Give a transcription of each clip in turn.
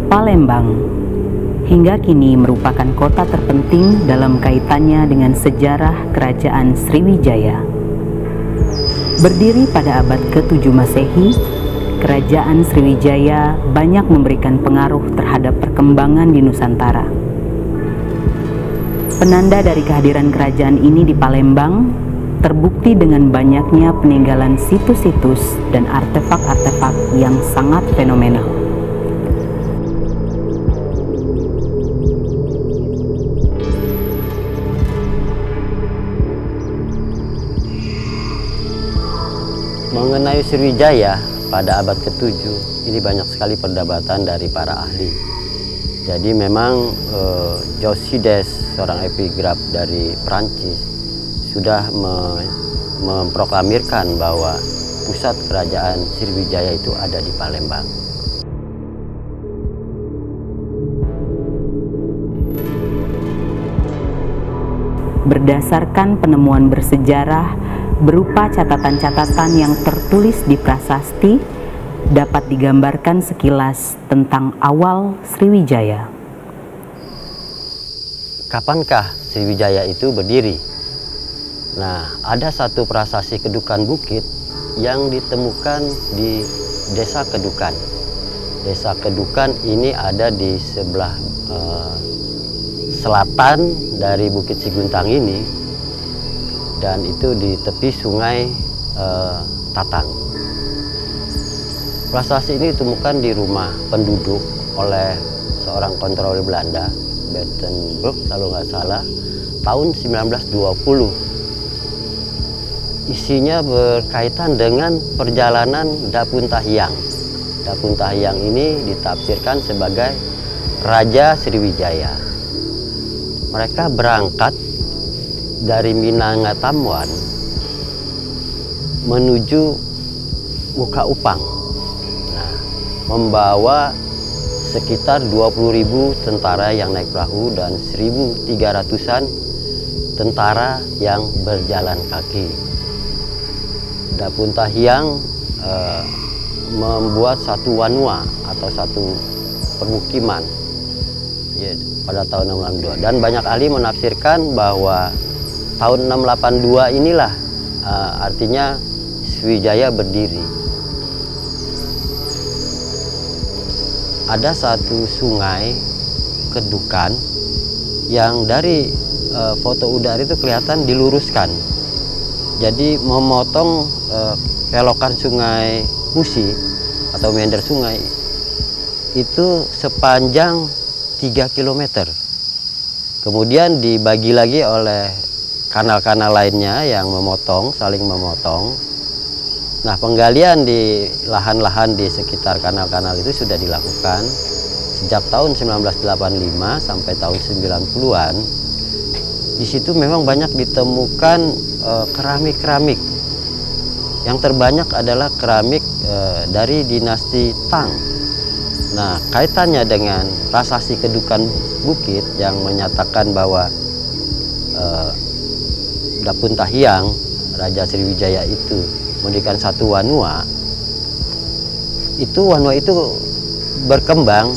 Palembang hingga kini merupakan kota terpenting dalam kaitannya dengan sejarah Kerajaan Sriwijaya. Berdiri pada abad ke-7 Masehi, Kerajaan Sriwijaya banyak memberikan pengaruh terhadap perkembangan di Nusantara. Penanda dari kehadiran kerajaan ini di Palembang terbukti dengan banyaknya peninggalan situs-situs dan artefak-artefak yang sangat fenomenal. Mengenai Sriwijaya pada abad ke-7 ini banyak sekali perdebatan dari para ahli. Jadi memang Josides, seorang epigraf dari Prancis, sudah memproklamirkan bahwa pusat kerajaan Sriwijaya itu ada di Palembang. Berdasarkan penemuan bersejarah berupa catatan-catatan yang tertulis di prasasti, dapat digambarkan sekilas tentang awal Sriwijaya. Kapankah Sriwijaya itu berdiri? Nah, ada satu prasasti Kedukan Bukit yang ditemukan di Desa Kedukan. Desa Kedukan ini ada di sebelah selatan dari Bukit Siguntang ini, dan itu di tepi sungai Tatang. Prasasti ini ditemukan di rumah penduduk oleh seorang kontrol Belanda, Batenburg kalau nggak salah, tahun 1920. Isinya berkaitan dengan perjalanan Dapuntahiang. Dapuntahiang ini ditafsirkan sebagai Raja Sriwijaya. Mereka berangkat dari Minangkabau menuju Mukaupang. Nah, membawa sekitar 20.000 tentara yang naik perahu dan 1.300-an tentara yang berjalan kaki. Dapuntahiang membuat satu wanua atau satu permukiman ya, pada tahun 662, dan banyak ahli menafsirkan bahwa tahun 682 inilah artinya Sriwijaya berdiri. Ada satu sungai Kedukan yang dari foto udara itu kelihatan diluruskan. Jadi memotong kelokan sungai Musi atau meander sungai itu sepanjang 3 km. Kemudian dibagi lagi oleh kanal-kanal lainnya yang memotong, saling memotong. Nah, penggalian di lahan-lahan di sekitar kanal-kanal itu sudah dilakukan sejak tahun 1985 sampai tahun 90-an. Di situ memang banyak ditemukan keramik-keramik. Yang terbanyak adalah keramik dari dinasti Tang. Nah, kaitannya dengan prasasti Kedukan Bukit yang menyatakan bahwa Dapuntahiang, Raja Sriwijaya itu mendirikan satu wanua. Wanua itu berkembang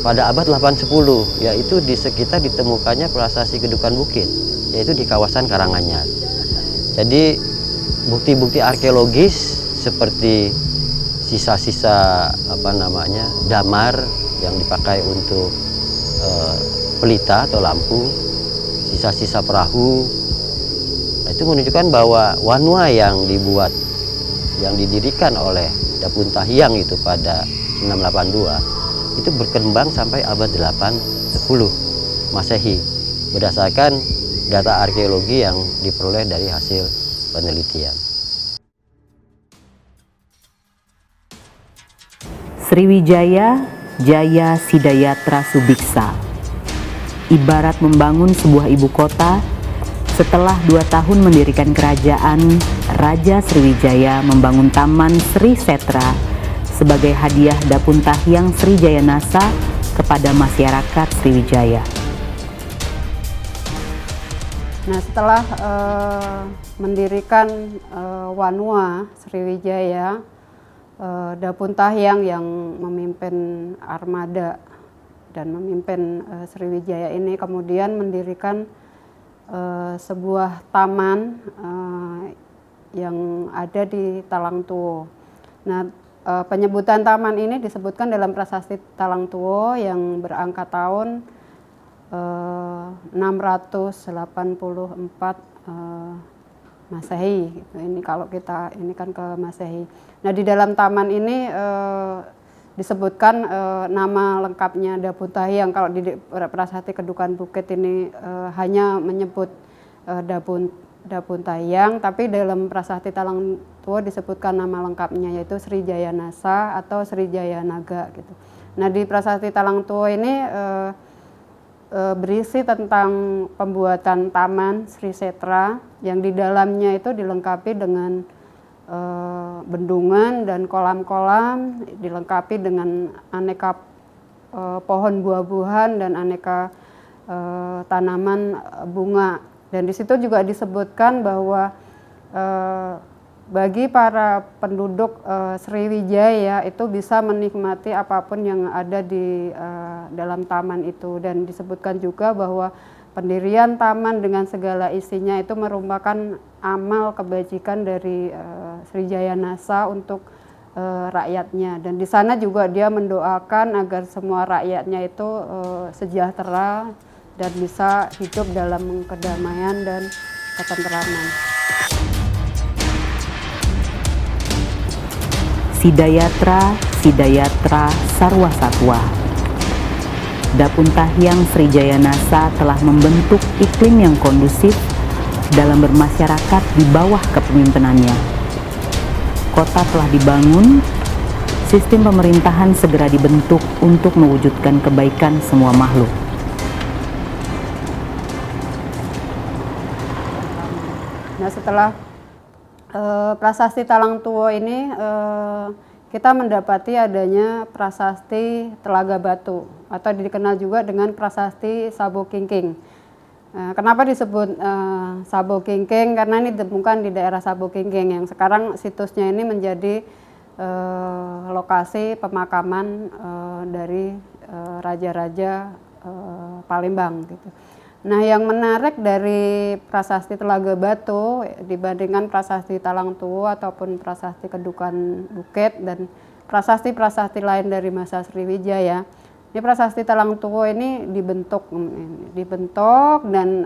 pada abad 8-10, yaitu di sekitar ditemukannya prasasti Kedukan Bukit, yaitu di kawasan Karanganyar. Jadi bukti-bukti arkeologis seperti sisa-sisa damar yang dipakai untuk pelita atau lampu, sisa-sisa perahu, nah, itu menunjukkan bahwa wanua yang didirikan oleh Dapuntahiang itu pada 682 itu berkembang sampai abad 8-10 Masehi berdasarkan data arkeologi yang diperoleh dari hasil penelitian. Sriwijaya Jaya Sidayatra Subiksa, ibarat membangun sebuah ibu kota. Setelah 2 tahun mendirikan kerajaan, Raja Sriwijaya membangun Taman Sri Setra sebagai hadiah Dapuntahiang Srijayanasa kepada masyarakat Sriwijaya. Nah, setelah mendirikan Wanua Sriwijaya, Dapuntahyang yang memimpin armada dan memimpin Sriwijaya ini kemudian mendirikan sebuah taman yang ada di Talangtuo. Nah, penyebutan taman ini disebutkan dalam prasasti Talangtuo yang berangka tahun 684 Masehi. Ini kalau kita ini kan ke Masehi. Nah, di dalam taman ini disebutkan nama lengkapnya Dapuntahyang. Kalau di prasasti Kedukan Bukit ini hanya menyebut Dapuntahyang, tapi dalam prasasti Talangtuo disebutkan nama lengkapnya yaitu Srijaya Nasa atau Srijaya Naga gitu. Nah, di prasasti Talangtuo ini berisi tentang pembuatan taman Sri Setra yang di dalamnya itu dilengkapi dengan bendungan dan kolam-kolam, dilengkapi dengan aneka pohon buah-buahan dan aneka tanaman bunga. Dan di situ juga disebutkan bahwa bagi para penduduk Sriwijaya itu bisa menikmati apapun yang ada di dalam taman itu, dan disebutkan juga bahwa pendirian taman dengan segala isinya itu merupakan amal kebajikan dari Srijaya Nasa untuk rakyatnya, dan di sana juga dia mendoakan agar semua rakyatnya itu sejahtera dan bisa hidup dalam kedamaian dan ketenteraman. Sidayatra Sarwa Satwa. Dapuntahyang Srijaya Nasa telah membentuk iklim yang kondusif dalam bermasyarakat di bawah kepemimpinannya. Kota telah dibangun, sistem pemerintahan segera dibentuk untuk mewujudkan kebaikan semua makhluk. Nah, setelah prasasti Talangtuo ini kita mendapati adanya prasasti Telaga Batu atau dikenal juga dengan prasasti Sabo Kingking. Kenapa disebut Sabo Kingking? Karena ini ditemukan di daerah Sabo Kingking yang sekarang situsnya ini menjadi lokasi pemakaman dari raja-raja Palembang gitu. Nah, yang menarik dari prasasti Telaga Batu dibandingkan prasasti Talangtuo ataupun prasasti Kedukan Bukit dan prasasti-prasasti lain dari masa Sriwijaya, ini prasasti Talangtuo ini dibentuk dan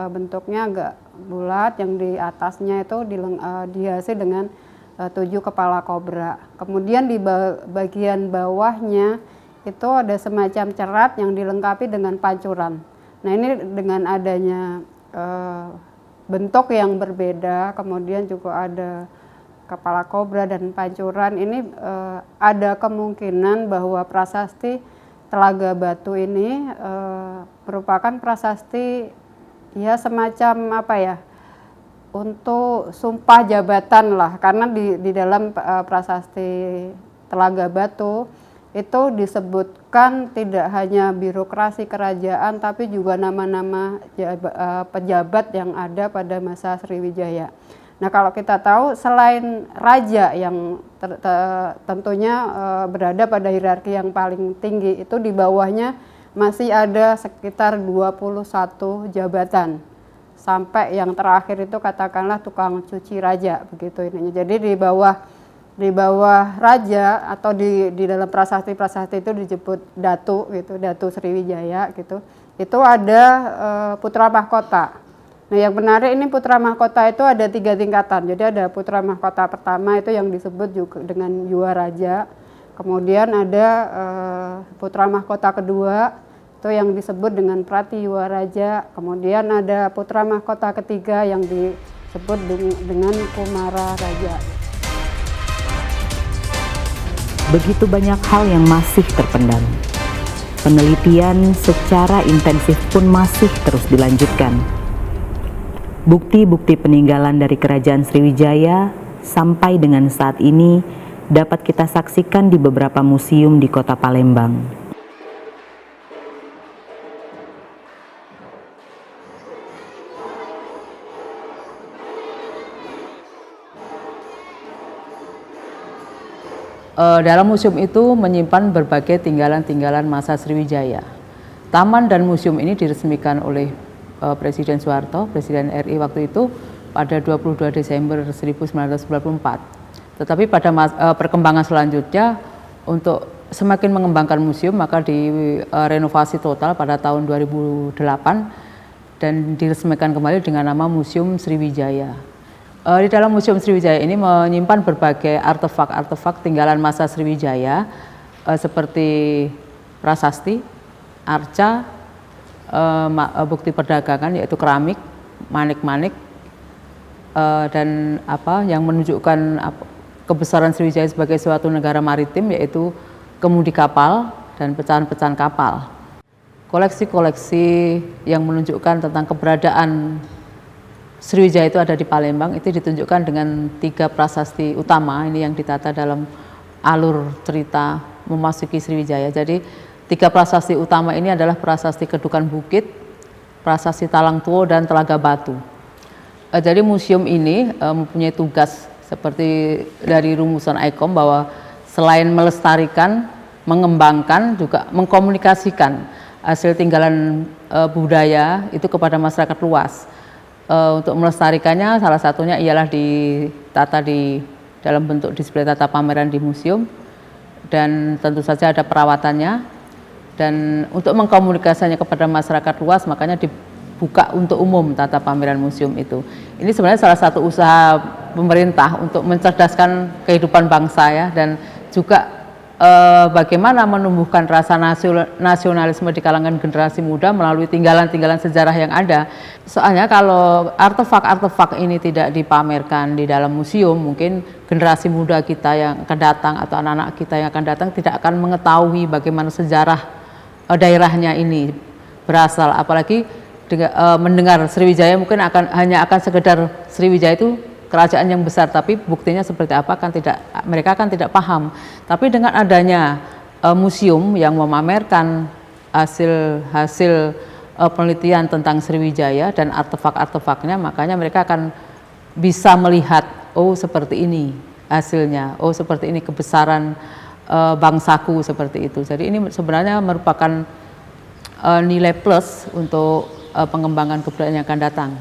bentuknya agak bulat, yang di atasnya itu dihiasi dengan 7 kepala kobra. Kemudian di bagian bawahnya itu ada semacam cerat yang dilengkapi dengan pancuran. Nah, ini dengan adanya bentuk yang berbeda, kemudian juga ada kepala kobra dan pancuran, ini ada kemungkinan bahwa prasasti Telaga Batu ini merupakan prasasti ya semacam apa ya, untuk sumpah jabatan lah, karena di dalam prasasti Telaga Batu itu disebutkan tidak hanya birokrasi kerajaan tapi juga nama-nama pejabat yang ada pada masa Sriwijaya. Nah, kalau kita tahu selain raja yang tentunya berada pada hierarki yang paling tinggi, itu di bawahnya masih ada sekitar 21 jabatan. Sampai yang terakhir itu katakanlah tukang cuci raja begitu ini. Jadi di bawah raja atau di dalam prasasti-prasasti itu disebut datu gitu, Datu Sriwijaya gitu. Itu ada putra mahkota. Nah, yang menarik ini putra mahkota itu ada 3 tingkatan. Jadi ada putra mahkota pertama itu yang disebut juga dengan Yuwa Raja. Kemudian ada putra mahkota kedua itu yang disebut dengan Prati Yuwa Raja. Kemudian ada putra mahkota ketiga yang disebut dengan Kumara Raja. Begitu banyak hal yang masih terpendam. Penelitian secara intensif pun masih terus dilanjutkan. Bukti-bukti peninggalan dari Kerajaan Sriwijaya sampai dengan saat ini dapat kita saksikan di beberapa museum di Kota Palembang. Dalam museum itu menyimpan berbagai tinggalan-tinggalan masa Sriwijaya. Taman dan museum ini diresmikan oleh Presiden Soeharto, Presiden RI waktu itu pada 22 Desember 1994. Tetapi pada perkembangan selanjutnya untuk semakin mengembangkan museum maka direnovasi total pada tahun 2008 dan diresmikan kembali dengan nama Museum Sriwijaya. Di dalam Museum Sriwijaya ini menyimpan berbagai artefak-artefak tinggalan masa Sriwijaya seperti prasasti, arca, bukti perdagangan yaitu keramik, manik-manik, dan yang menunjukkan kebesaran Sriwijaya sebagai suatu negara maritim yaitu kemudi kapal dan pecahan-pecahan kapal. Koleksi-koleksi yang menunjukkan tentang keberadaan Sriwijaya itu ada di Palembang itu ditunjukkan dengan 3 prasasti utama ini yang ditata dalam alur cerita memasuki Sriwijaya. Jadi 3 prasasti utama ini adalah prasasti Kedukan Bukit, prasasti Talang Tuo, dan Telaga Batu. Jadi museum ini mempunyai tugas seperti dari rumusan ICOM bahwa selain melestarikan, mengembangkan, juga mengkomunikasikan hasil tinggalan budaya itu kepada masyarakat luas. Untuk melestarikannya salah satunya ialah ditata di dalam bentuk display tata pameran di museum dan tentu saja ada perawatannya, dan untuk mengkomunikasikannya kepada masyarakat luas makanya dibuka untuk umum tata pameran museum itu. Ini sebenarnya salah satu usaha pemerintah untuk mencerdaskan kehidupan bangsa ya, dan juga bagaimana menumbuhkan rasa nasionalisme di kalangan generasi muda melalui tinggalan-tinggalan sejarah yang ada. Soalnya kalau artefak-artefak ini tidak dipamerkan di dalam museum, mungkin generasi muda kita yang akan datang atau anak-anak kita yang akan datang tidak akan mengetahui bagaimana sejarah daerahnya ini berasal. Apalagi mendengar Sriwijaya mungkin hanya akan sekedar Sriwijaya itu kerajaan yang besar, tapi buktinya seperti apa mereka kan tidak paham. Tapi dengan adanya museum yang memamerkan hasil penelitian tentang Sriwijaya dan artefak-artefaknya, makanya mereka akan bisa melihat, oh seperti ini hasilnya, oh seperti ini kebesaran bangsaku, seperti itu. Jadi ini sebenarnya merupakan nilai plus untuk pengembangan kebudayaan yang akan datang.